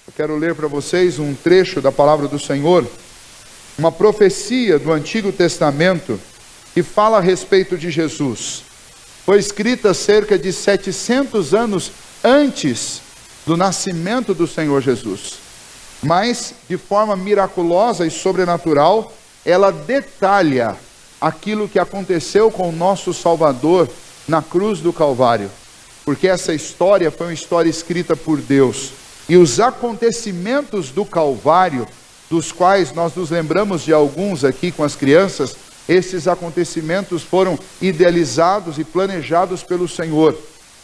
Eu quero ler para vocês um trecho da palavra do Senhor, uma profecia do Antigo Testamento que fala a respeito de Jesus. Foi escrita cerca de 700 anos antes do nascimento do Senhor Jesus. Mas, de forma miraculosa e sobrenatural, ela detalha aquilo que aconteceu com o nosso Salvador na cruz do Calvário. Porque essa história foi uma história escrita por Deus. E os acontecimentos do Calvário, dos quais nós nos lembramos de alguns aqui com as crianças, esses acontecimentos foram idealizados e planejados pelo Senhor,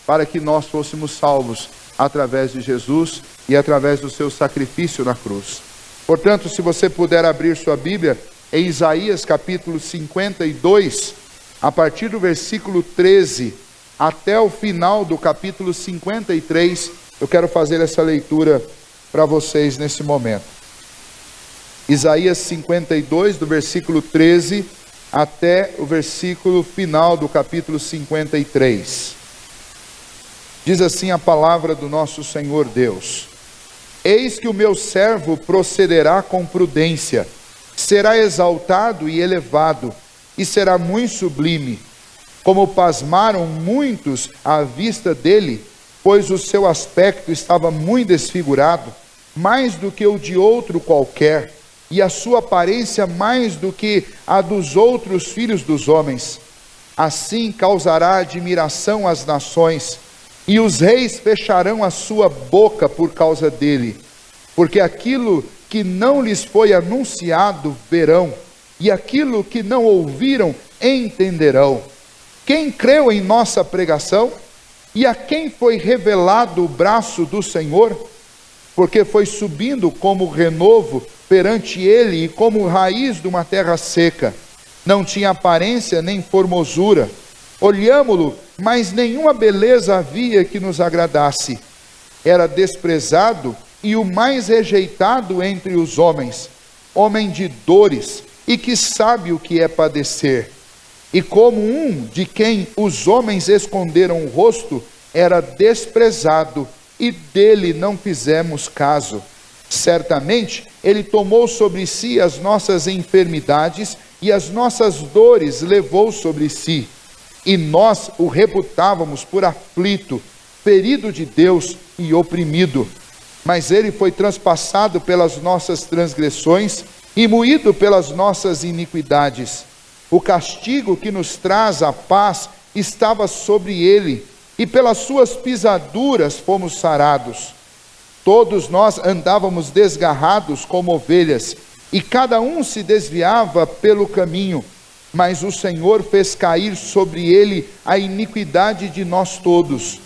para que nós fôssemos salvos através de Jesus e através do seu sacrifício na cruz. Portanto, se você puder abrir sua Bíblia, em Isaías capítulo 52, a partir do versículo 13, até o final do capítulo 53, eu quero fazer essa leitura para vocês nesse momento. Isaías 52, do versículo 13 até o versículo final do capítulo 53. Diz assim a palavra do nosso Senhor Deus: Eis que o meu servo procederá com prudência, será exaltado e elevado, e será muito sublime. Como pasmaram muitos à vista dele, pois o seu aspecto estava muito desfigurado, mais do que o de outro qualquer, e a sua aparência mais do que a dos outros filhos dos homens. Assim causará admiração às nações, e os reis fecharão a sua boca por causa dele, porque aquilo que não lhes foi anunciado verão, e aquilo que não ouviram entenderão. Quem creu em nossa pregação? E a quem foi revelado o braço do Senhor? Porque foi subindo como renovo perante ele e como raiz de uma terra seca. Não tinha aparência nem formosura. Olhámo-lo, mas nenhuma beleza havia que nos agradasse. Era desprezado e o mais rejeitado entre os homens, homem de dores e que sabe o que é padecer. E como um de quem os homens esconderam o rosto, era desprezado, e dele não fizemos caso. Certamente, ele tomou sobre si as nossas enfermidades, e as nossas dores levou sobre si. E nós o reputávamos por aflito, ferido de Deus e oprimido. Mas ele foi transpassado pelas nossas transgressões, e moído pelas nossas iniquidades. O castigo que nos traz a paz estava sobre ele, e pelas suas pisaduras fomos sarados. Todos nós andávamos desgarrados como ovelhas, e cada um se desviava pelo caminho, mas o Senhor fez cair sobre ele a iniquidade de nós todos.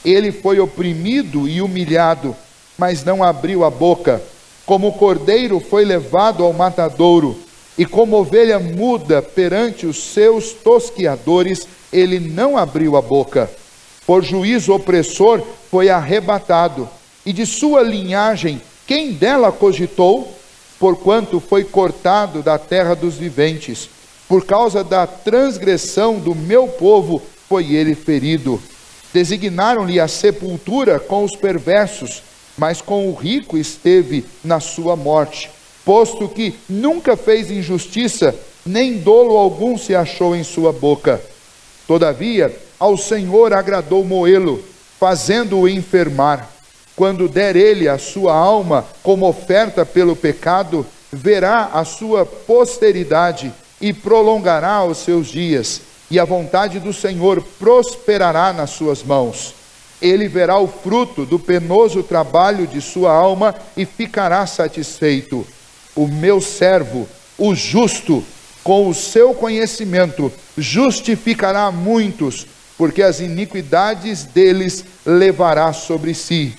Ele foi oprimido e humilhado, mas não abriu a boca. Como o cordeiro foi levado ao matadouro, e como ovelha muda perante os seus tosquiadores, ele não abriu a boca. Por juízo opressor foi arrebatado, e de sua linhagem quem dela cogitou? Porquanto foi cortado da terra dos viventes, por causa da transgressão do meu povo foi ele ferido. Designaram-lhe a sepultura com os perversos, mas com o rico esteve na sua morte, posto que nunca fez injustiça, nem dolo algum se achou em sua boca. Todavia, ao Senhor agradou moê-lo, fazendo-o enfermar. Quando der ele a sua alma como oferta pelo pecado, verá a sua posteridade e prolongará os seus dias, e a vontade do Senhor prosperará nas suas mãos. Ele verá o fruto do penoso trabalho de sua alma e ficará satisfeito. O meu servo, o justo, com o seu conhecimento, justificará muitos, porque as iniquidades deles levará sobre si.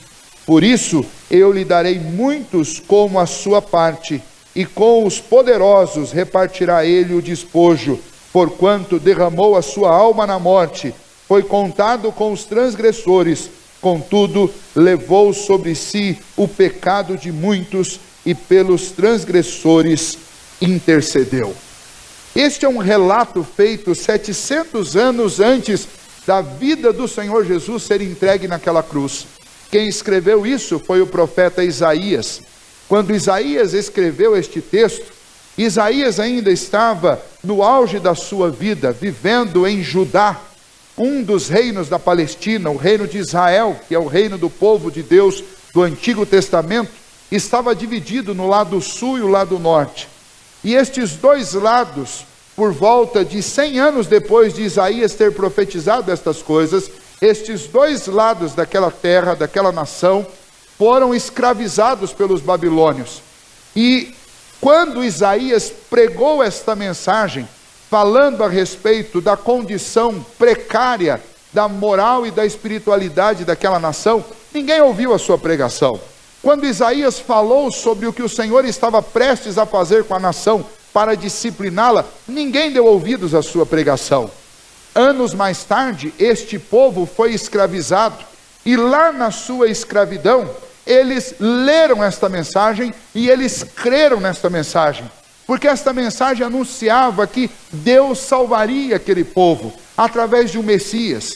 Por isso, eu lhe darei muitos como a sua parte, e com os poderosos repartirá ele o despojo, porquanto derramou a sua alma na morte, foi contado com os transgressores, contudo, levou sobre si o pecado de muitos, e pelos transgressores intercedeu. Este é um relato feito 700 anos antes da vida do Senhor Jesus ser entregue naquela cruz. quem escreveu isso foi o profeta Isaías. Quando Isaías escreveu este texto, Isaías ainda estava no auge da sua vida, vivendo em Judá, um dos reinos da Palestina, o reino de Israel, que é o reino do povo de Deus do Antigo Testamento, estava dividido no lado sul e o lado norte. E estes dois lados, por volta de 100 anos depois de Isaías ter profetizado estas coisas, estes dois lados daquela terra, daquela nação, foram escravizados pelos babilônios. E quando Isaías pregou esta mensagem, falando a respeito da condição precária da moral e da espiritualidade daquela nação, ninguém ouviu a sua pregação. Quando Isaías falou sobre o que o Senhor estava prestes a fazer com a nação para discipliná-la, ninguém deu ouvidos à sua pregação. Anos mais tarde, este povo foi escravizado, e lá na sua escravidão, eles leram esta mensagem e eles creram nesta mensagem, porque esta mensagem anunciava que Deus salvaria aquele povo através de um Messias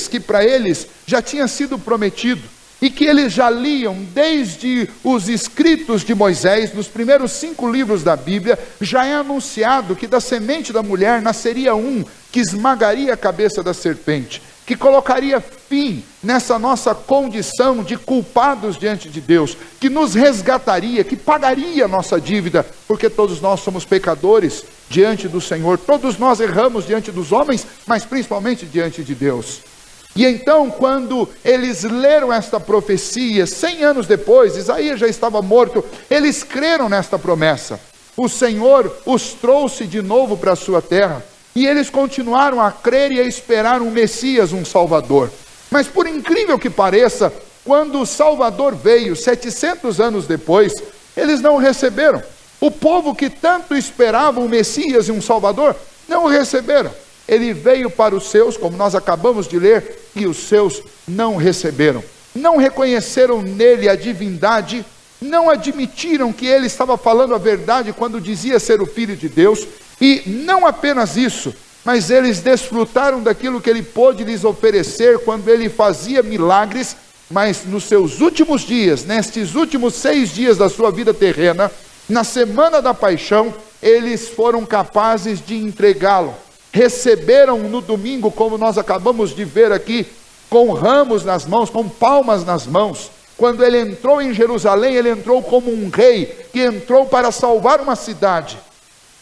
que para eles já tinha sido prometido, e que eles já liam desde os escritos de Moisés, nos primeiros 5 livros da Bíblia, já é anunciado que da semente da mulher nasceria um que esmagaria a cabeça da serpente, que colocaria fim nessa nossa condição de culpados diante de Deus, que nos resgataria, que pagaria a nossa dívida, porque todos nós somos pecadores diante do Senhor, todos nós erramos diante dos homens, mas principalmente diante de Deus. E então, quando eles leram esta profecia, 100 anos depois, Isaías já estava morto, eles creram nesta promessa. O Senhor os trouxe de novo para a sua terra, e eles continuaram a crer e a esperar um Messias, um Salvador. Mas por incrível que pareça, quando o Salvador veio, 700 anos depois, eles não o receberam. O povo que tanto esperava um Messias e um Salvador, não o receberam. Ele veio para os seus, como nós acabamos de ler, e os seus não receberam. Não reconheceram nele a divindade, não admitiram que ele estava falando a verdade quando dizia ser o Filho de Deus, e não apenas isso, mas eles desfrutaram daquilo que ele pôde lhes oferecer quando ele fazia milagres, mas nos seus últimos dias, nestes últimos 6 dias da sua vida terrena, na semana da paixão, eles foram capazes de entregá-lo. Receberam no domingo, como nós acabamos de ver aqui, com ramos nas mãos, com palmas nas mãos. Quando ele entrou em Jerusalém, ele entrou como um rei, que entrou para salvar uma cidade.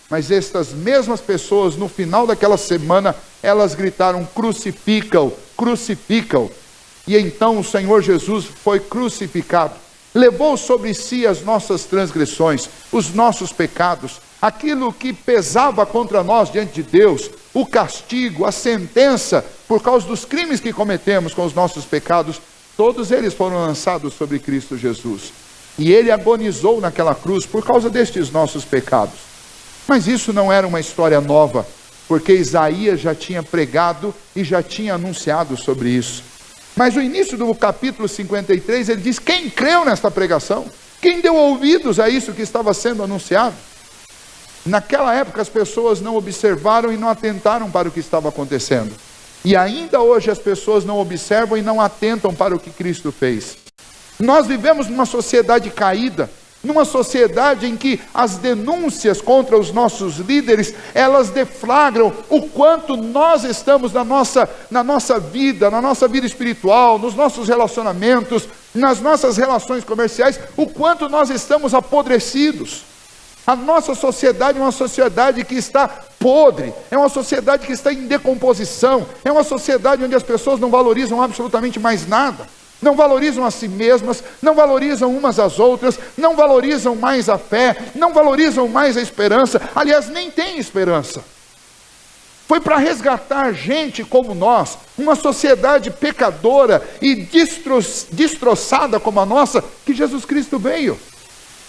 Mas estas mesmas pessoas, no final daquela semana, elas gritaram: crucificam, crucificam. E então o Senhor Jesus foi crucificado, levou sobre si as nossas transgressões, os nossos pecados, aquilo que pesava contra nós diante de Deus, o castigo, a sentença, por causa dos crimes que cometemos com os nossos pecados, todos eles foram lançados sobre Cristo Jesus. E ele agonizou naquela cruz por causa destes nossos pecados. Mas isso não era uma história nova, porque Isaías já tinha pregado e já tinha anunciado sobre isso. Mas no início do capítulo 53, ele diz: quem creu nesta pregação? Quem deu ouvidos a isso que estava sendo anunciado? Naquela época as pessoas não observaram e não atentaram para o que estava acontecendo. E ainda hoje as pessoas não observam e não atentam para o que Cristo fez. Nós vivemos numa sociedade caída, numa sociedade em que as denúncias contra os nossos líderes, elas deflagram o quanto nós estamos na nossa vida espiritual, nos nossos relacionamentos, nas nossas relações comerciais, o quanto nós estamos apodrecidos. A nossa sociedade é uma sociedade que está podre, é uma sociedade que está em decomposição, é uma sociedade onde as pessoas não valorizam absolutamente mais nada, não valorizam a si mesmas, não valorizam umas às outras, não valorizam mais a fé, não valorizam mais a esperança, aliás, nem tem esperança. Foi para resgatar gente como nós, uma sociedade pecadora e destroçada como a nossa, que Jesus Cristo veio.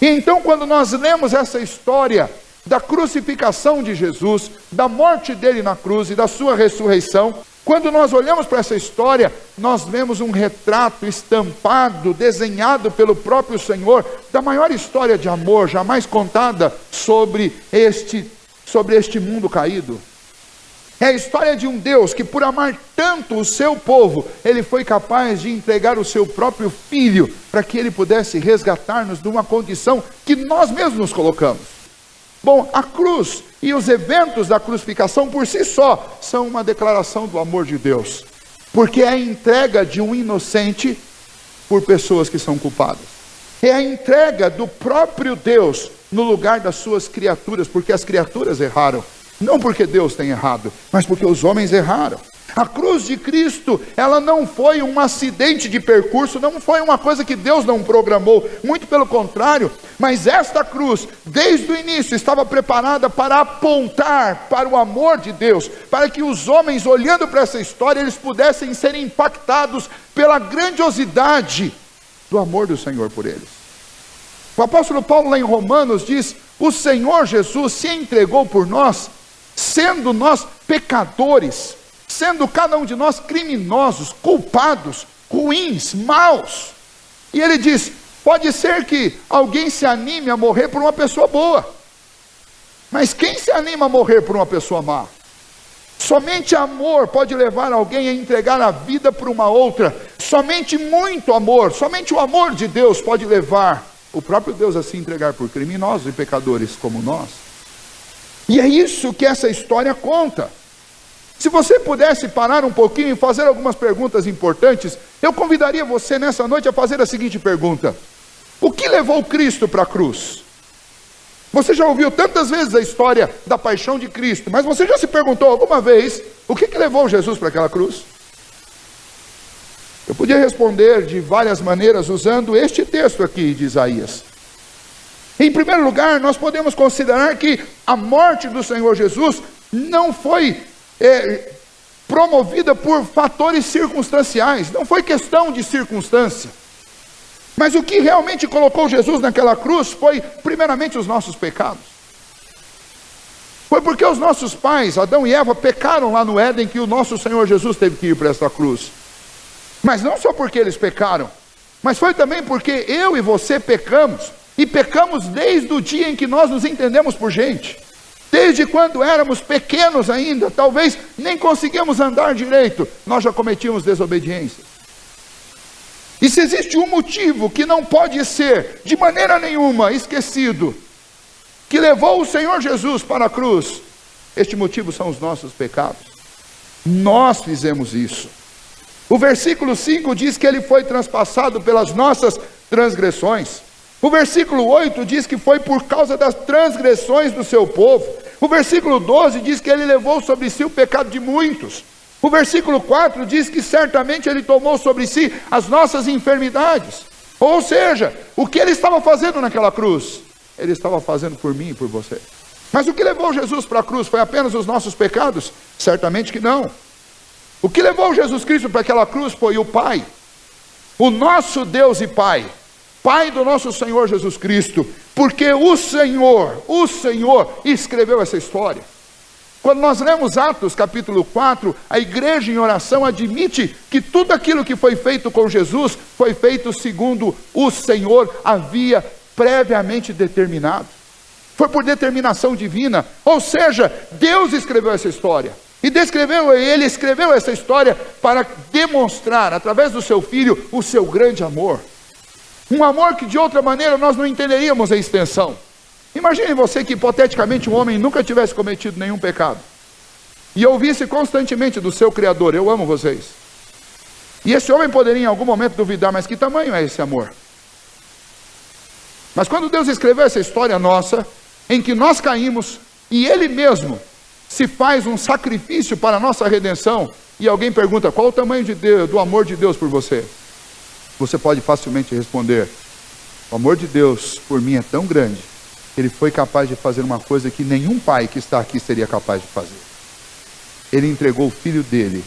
E então, quando nós lemos essa história da crucificação de Jesus, da morte dele na cruz e da sua ressurreição, quando nós olhamos para essa história, nós vemos um retrato estampado, desenhado pelo próprio Senhor, da maior história de amor jamais contada sobre este mundo caído. É a história de um Deus que, por amar tanto o seu povo, Ele foi capaz de entregar o seu próprio Filho, para que Ele pudesse resgatar-nos de uma condição que nós mesmos nos colocamos. Bom, a cruz e os eventos da crucificação por si só, são uma declaração do amor de Deus. Porque é a entrega de um inocente por pessoas que são culpadas. É a entrega do próprio Deus no lugar das suas criaturas, porque as criaturas erraram. Não porque Deus tem errado, mas porque os homens erraram. A cruz de Cristo, ela não foi um acidente de percurso, não foi uma coisa que Deus não programou, muito pelo contrário, mas esta cruz, desde o início, estava preparada para apontar para o amor de Deus, para que os homens, olhando para essa história, eles pudessem ser impactados pela grandiosidade do amor do Senhor por eles. O apóstolo Paulo, lá em Romanos, diz: o Senhor Jesus se entregou por nós, sendo nós pecadores, sendo cada um de nós criminosos, culpados, ruins, maus. E ele diz: pode ser que alguém se anime a morrer por uma pessoa boa, mas quem se anima a morrer por uma pessoa má? Somente amor pode levar alguém a entregar a vida por uma outra. Somente muito amor, somente o amor de Deus pode levar o próprio Deus a se entregar por criminosos e pecadores como nós. E é isso que essa história conta. Se você pudesse parar um pouquinho e fazer algumas perguntas importantes, eu convidaria você nessa noite a fazer a seguinte pergunta: o que levou Cristo para a cruz? Você já ouviu tantas vezes a história da paixão de Cristo, mas você já se perguntou alguma vez o que levou Jesus para aquela cruz? Eu podia responder de várias maneiras usando este texto aqui de Isaías. Em primeiro lugar, nós podemos considerar que a morte do Senhor Jesus não foi promovida por fatores circunstanciais, não foi questão de circunstância. Mas o que realmente colocou Jesus naquela cruz foi, primeiramente, os nossos pecados. Foi porque os nossos pais, Adão e Eva, pecaram lá no Éden, que o nosso Senhor Jesus teve que ir para esta cruz. Mas não só porque eles pecaram, mas foi também porque eu e você pecamos, e pecamos desde o dia em que nós nos entendemos por gente. Desde quando éramos pequenos ainda, talvez nem conseguíamos andar direito, nós já cometíamos desobediência. E se existe um motivo que não pode ser, de maneira nenhuma, esquecido, que levou o Senhor Jesus para a cruz, este motivo são os nossos pecados. Nós fizemos isso. O versículo 5 diz que ele foi transpassado pelas nossas transgressões. O versículo 8 diz que foi por causa das transgressões do seu povo. O versículo 12 diz que ele levou sobre si o pecado de muitos. O versículo 4 diz que certamente ele tomou sobre si as nossas enfermidades. Ou seja, o que ele estava fazendo naquela cruz? Ele estava fazendo por mim e por você. Mas o que levou Jesus para a cruz foi apenas os nossos pecados? Certamente que não. O que levou Jesus Cristo para aquela cruz foi o Pai, o nosso Deus e Pai, Pai do nosso Senhor Jesus Cristo, porque o Senhor escreveu essa história. Quando nós lemos Atos capítulo 4, a igreja em oração admite que tudo aquilo que foi feito com Jesus, foi feito segundo o Senhor havia previamente determinado. Foi por determinação divina, ou seja, Deus escreveu essa história. E ele escreveu essa história para demonstrar, através do seu Filho, o seu grande amor. Um amor que de outra maneira nós não entenderíamos a extensão. Imagine você que hipoteticamente um homem nunca tivesse cometido nenhum pecado, e ouvisse constantemente do seu Criador: eu amo vocês. E esse homem poderia em algum momento duvidar: mas que tamanho é esse amor? Mas quando Deus escreveu essa história nossa, em que nós caímos, e Ele mesmo se faz um sacrifício para a nossa redenção, e alguém pergunta: qual o tamanho de Deus, do amor de Deus por você? Você pode facilmente responder: o amor de Deus por mim é tão grande, que Ele foi capaz de fazer uma coisa que nenhum pai que está aqui seria capaz de fazer. Ele entregou o Filho dele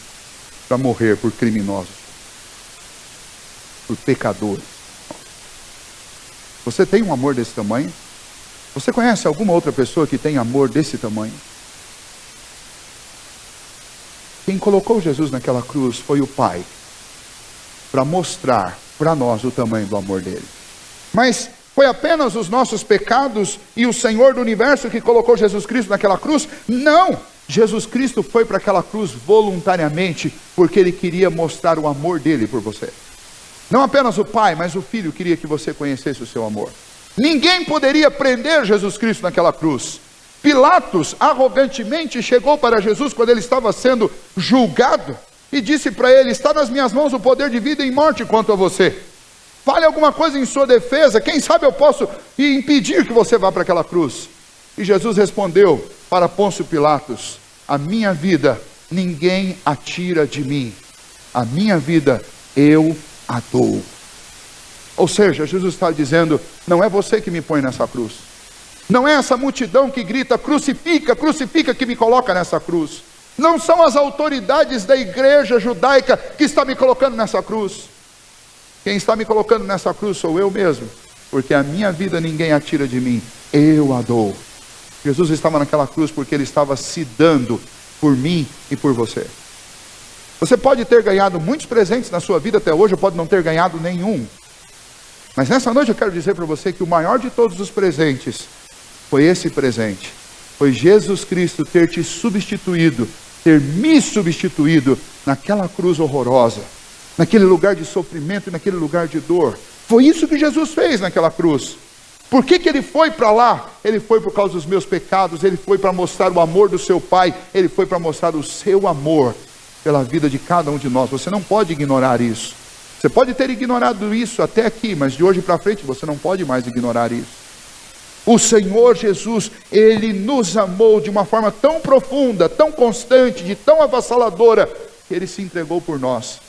para morrer por criminosos, por pecadores. Você tem um amor desse tamanho? Você conhece alguma outra pessoa que tem amor desse tamanho? Quem colocou Jesus naquela cruz foi o Pai, para mostrar para nós o tamanho do amor dele. Mas foi apenas os nossos pecados e o Senhor do universo que colocou Jesus Cristo naquela cruz? Não! Jesus Cristo foi para aquela cruz voluntariamente, porque Ele queria mostrar o amor dele por você. Não apenas o Pai, mas o Filho queria que você conhecesse o seu amor. Ninguém poderia prender Jesus Cristo naquela cruz. Pilatos arrogantemente chegou para Jesus quando ele estava sendo julgado e disse para ele: está nas minhas mãos o poder de vida e morte quanto a você. Fale alguma coisa em sua defesa, quem sabe eu posso impedir que você vá para aquela cruz. E Jesus respondeu para Pôncio Pilatos: a minha vida ninguém a tira de mim, a minha vida eu a dou. Ou seja, Jesus está dizendo: não é você que me põe nessa cruz, não é essa multidão que grita crucifica, crucifica, que me coloca nessa cruz, não são as autoridades da igreja judaica que está me colocando nessa cruz. Quem está me colocando nessa cruz sou eu mesmo, porque a minha vida ninguém a tira de mim, eu a dou. Jesus estava naquela cruz porque Ele estava se dando por mim e por você. Você pode ter ganhado muitos presentes na sua vida até hoje, ou pode não ter ganhado nenhum. Mas nessa noite eu quero dizer para você que o maior de todos os presentes foi esse presente. Foi Jesus Cristo ter te substituído, ter me substituído naquela cruz horrorosa, naquele lugar de sofrimento e naquele lugar de dor. Foi isso que Jesus fez naquela cruz. Por que Ele foi para lá? Ele foi por causa dos meus pecados, Ele foi para mostrar o amor do seu Pai, Ele foi para mostrar o seu amor pela vida de cada um de nós. Você não pode ignorar isso. Você pode ter ignorado isso até aqui, mas de hoje para frente você não pode mais ignorar isso. O Senhor Jesus, Ele nos amou de uma forma tão profunda, tão constante, de tão avassaladora, que Ele se entregou por nós.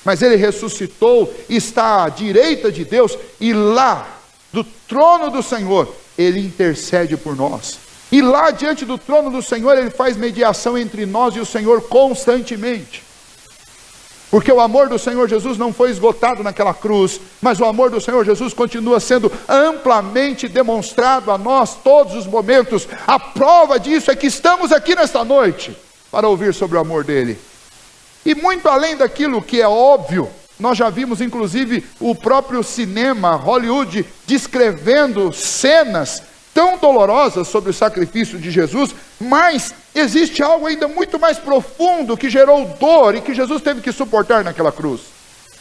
Mas Ele ressuscitou, está à direita de Deus, e lá, do trono do Senhor, Ele intercede por nós. E lá diante do trono do Senhor, Ele faz mediação entre nós e o Senhor constantemente. Porque o amor do Senhor Jesus não foi esgotado naquela cruz, mas o amor do Senhor Jesus continua sendo amplamente demonstrado a nós todos os momentos. A prova disso é que estamos aqui nesta noite para ouvir sobre o amor dele. E muito além daquilo que é óbvio, nós já vimos inclusive o próprio cinema, Hollywood, descrevendo cenas tão dolorosas sobre o sacrifício de Jesus, mas existe algo ainda muito mais profundo que gerou dor e que Jesus teve que suportar naquela cruz.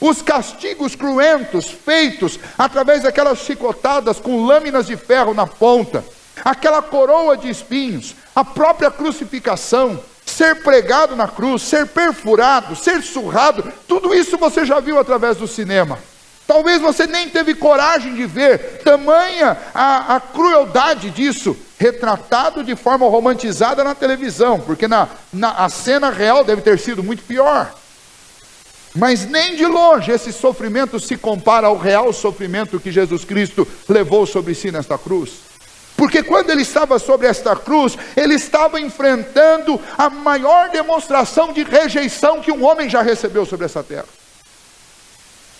Os castigos cruentos feitos através daquelas chicotadas com lâminas de ferro na ponta, aquela coroa de espinhos, a própria crucificação, ser pregado na cruz, ser perfurado, ser surrado, tudo isso você já viu através do cinema. Talvez você nem teve coragem de ver, tamanha a crueldade disso, retratado de forma romantizada na televisão, porque a cena real deve ter sido muito pior. Mas nem de longe esse sofrimento se compara ao real sofrimento que Jesus Cristo levou sobre si nesta cruz. Porque quando Ele estava sobre esta cruz, Ele estava enfrentando a maior demonstração de rejeição que um homem já recebeu sobre essa terra.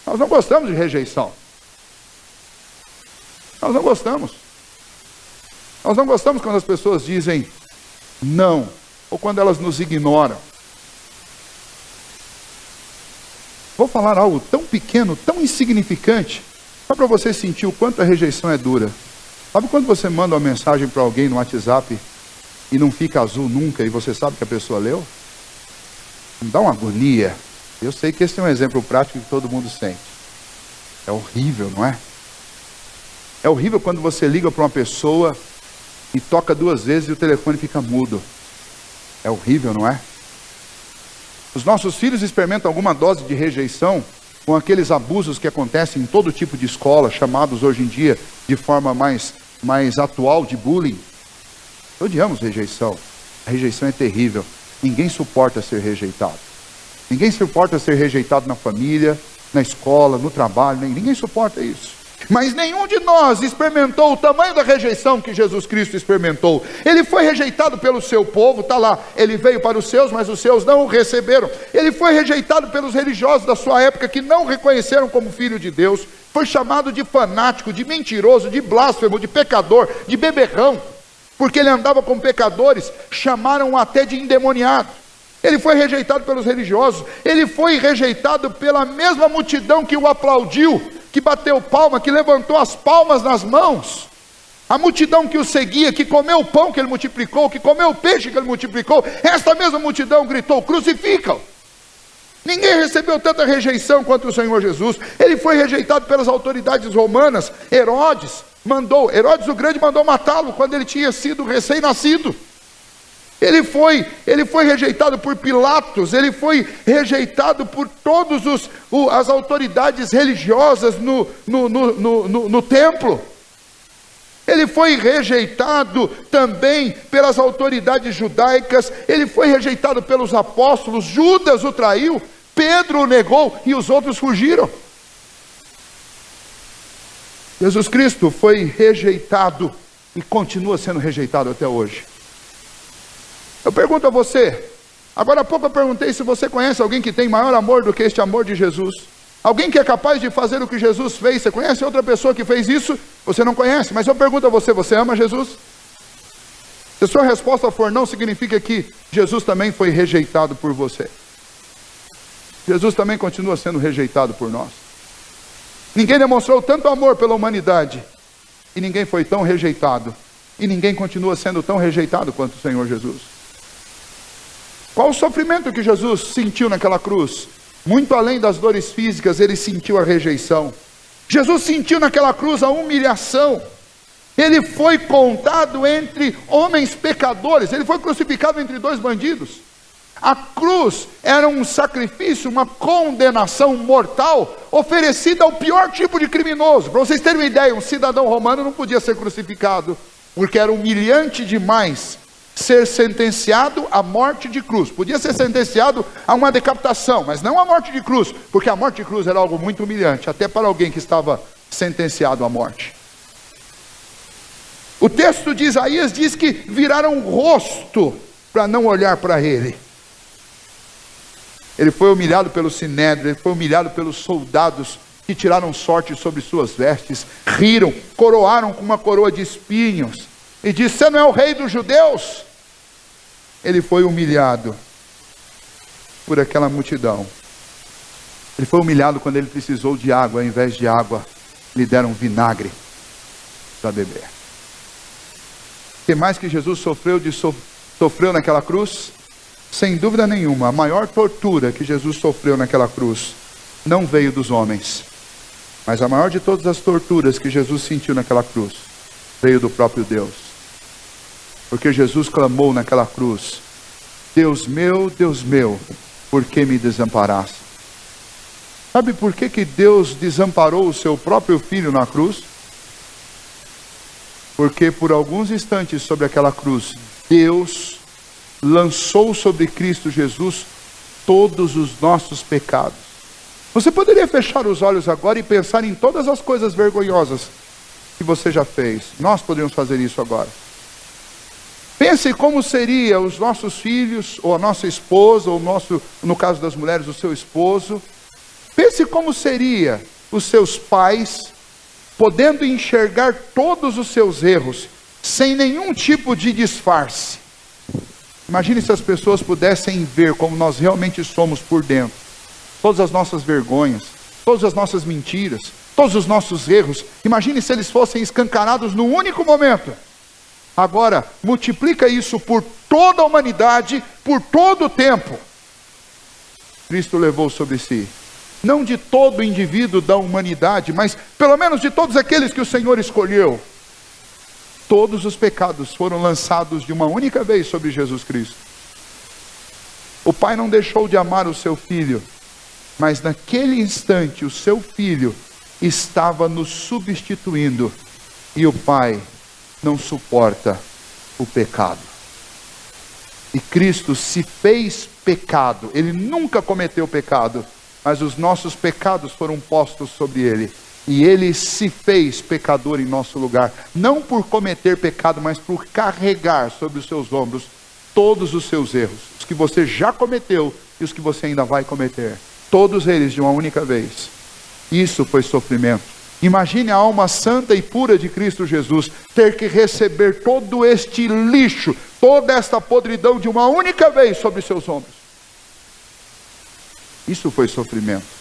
Nós não gostamos de rejeição. Nós não gostamos. Nós não gostamos quando as pessoas dizem não, ou quando elas nos ignoram. Vou falar algo tão pequeno, tão insignificante, só para você sentir o quanto a rejeição é dura. Sabe quando você manda uma mensagem para alguém no WhatsApp e não fica azul nunca, e você sabe que a pessoa leu? Dá uma agonia. Eu sei que esse é um exemplo prático que todo mundo sente. É horrível, não é? É horrível quando você liga para uma pessoa e toca 2 vezes e o telefone fica mudo. É horrível, não é? Os nossos filhos experimentam alguma dose de rejeição com aqueles abusos que acontecem em todo tipo de escola, chamados hoje em dia de forma mais atual de bullying. Odiamos rejeição. A rejeição é terrível. Ninguém suporta ser rejeitado. Ninguém suporta ser rejeitado na família, na escola, no trabalho, ninguém suporta isso. Mas nenhum de nós experimentou o tamanho da rejeição que Jesus Cristo experimentou. Ele foi rejeitado pelo seu povo, está lá. Ele veio para os seus, mas os seus não o receberam. Ele foi rejeitado pelos religiosos da sua época, que não o reconheceram como filho de Deus. Foi chamado de fanático, de mentiroso, de blasfemo, de pecador, de beberrão. Porque ele andava com pecadores, chamaram-o até de endemoniado. Ele foi rejeitado pelos religiosos, ele foi rejeitado pela mesma multidão que o aplaudiu, que bateu palma, que levantou as palmas nas mãos. A multidão que o seguia, que comeu o pão que ele multiplicou, que comeu o peixe que ele multiplicou, esta mesma multidão gritou: crucificam! Ninguém recebeu tanta rejeição quanto o Senhor Jesus. Ele foi rejeitado pelas autoridades romanas. Herodes o Grande mandou matá-lo quando ele tinha sido recém-nascido. Ele foi rejeitado por Pilatos, ele foi rejeitado por todas as autoridades religiosas no templo. Ele foi rejeitado também pelas autoridades judaicas, ele foi rejeitado pelos apóstolos. Judas o traiu, Pedro o negou e os outros fugiram. Jesus Cristo foi rejeitado e continua sendo rejeitado até hoje. Eu pergunto a você, agora há pouco eu perguntei se você conhece alguém que tem maior amor do que este amor de Jesus. Alguém que é capaz de fazer o que Jesus fez. Você conhece outra pessoa que fez isso? Você não conhece, mas eu pergunto a você, você ama Jesus? Se a sua resposta for não, significa que Jesus também foi rejeitado por você. Jesus também continua sendo rejeitado por nós. Ninguém demonstrou tanto amor pela humanidade, e ninguém foi tão rejeitado, e ninguém continua sendo tão rejeitado quanto o Senhor Jesus. Qual o sofrimento que Jesus sentiu naquela cruz? Muito além das dores físicas, ele sentiu a rejeição. Jesus sentiu naquela cruz a humilhação. Ele foi contado entre homens pecadores. Ele foi crucificado entre dois bandidos. A cruz era um sacrifício, uma condenação mortal oferecida ao pior tipo de criminoso. Para vocês terem uma ideia, um cidadão romano não podia ser crucificado, porque era humilhante demais ser sentenciado à morte de cruz. Podia ser sentenciado a uma decapitação, mas não à morte de cruz, porque a morte de cruz era algo muito humilhante, até para alguém que estava sentenciado à morte. O texto de Isaías diz que viraram o rosto para não olhar para ele. Ele foi humilhado pelo sinédrio, ele foi humilhado pelos soldados que tiraram sorte sobre suas vestes, riram, coroaram com uma coroa de espinhos, e disse: você não é o rei dos judeus? Ele foi humilhado por aquela multidão. Ele foi humilhado quando ele precisou de água. Ao invés de água, lhe deram vinagre para beber. O que mais que Jesus sofreu naquela cruz? Sem dúvida nenhuma, a maior tortura que Jesus sofreu naquela cruz não veio dos homens, mas a maior de todas as torturas que Jesus sentiu naquela cruz veio do próprio Deus. Porque Jesus clamou naquela cruz: Deus meu, por que me desamparaste? Sabe por que Deus desamparou o seu próprio filho na cruz? Porque por alguns instantes sobre aquela cruz, Deus lançou sobre Cristo Jesus todos os nossos pecados. Você poderia fechar os olhos agora e pensar em todas as coisas vergonhosas que você já fez. Nós poderíamos fazer isso agora. Pense como seria os nossos filhos, ou a nossa esposa, ou no caso das mulheres, o seu esposo. Pense como seria os seus pais, podendo enxergar todos os seus erros, sem nenhum tipo de disfarce. Imagine se as pessoas pudessem ver como nós realmente somos por dentro. Todas as nossas vergonhas, todas as nossas mentiras, todos os nossos erros. Imagine se eles fossem escancarados num único momento. Agora, multiplica isso por toda a humanidade, por todo o tempo. Cristo levou sobre si, não de todo o indivíduo da humanidade, mas pelo menos de todos aqueles que o Senhor escolheu. Todos os pecados foram lançados de uma única vez sobre Jesus Cristo. O Pai não deixou de amar o seu Filho, mas naquele instante o seu Filho estava nos substituindo, e o Pai não suporta o pecado. E Cristo se fez pecado. Ele nunca cometeu pecado, mas os nossos pecados foram postos sobre ele. E ele se fez pecador em nosso lugar, não por cometer pecado, mas por carregar sobre os seus ombros todos os seus erros, os que você já cometeu e os que você ainda vai cometer, todos eles de uma única vez. Isso foi sofrimento. Imagine a alma santa e pura de Cristo Jesus ter que receber todo este lixo, toda esta podridão de uma única vez sobre seus ombros. Isso foi sofrimento.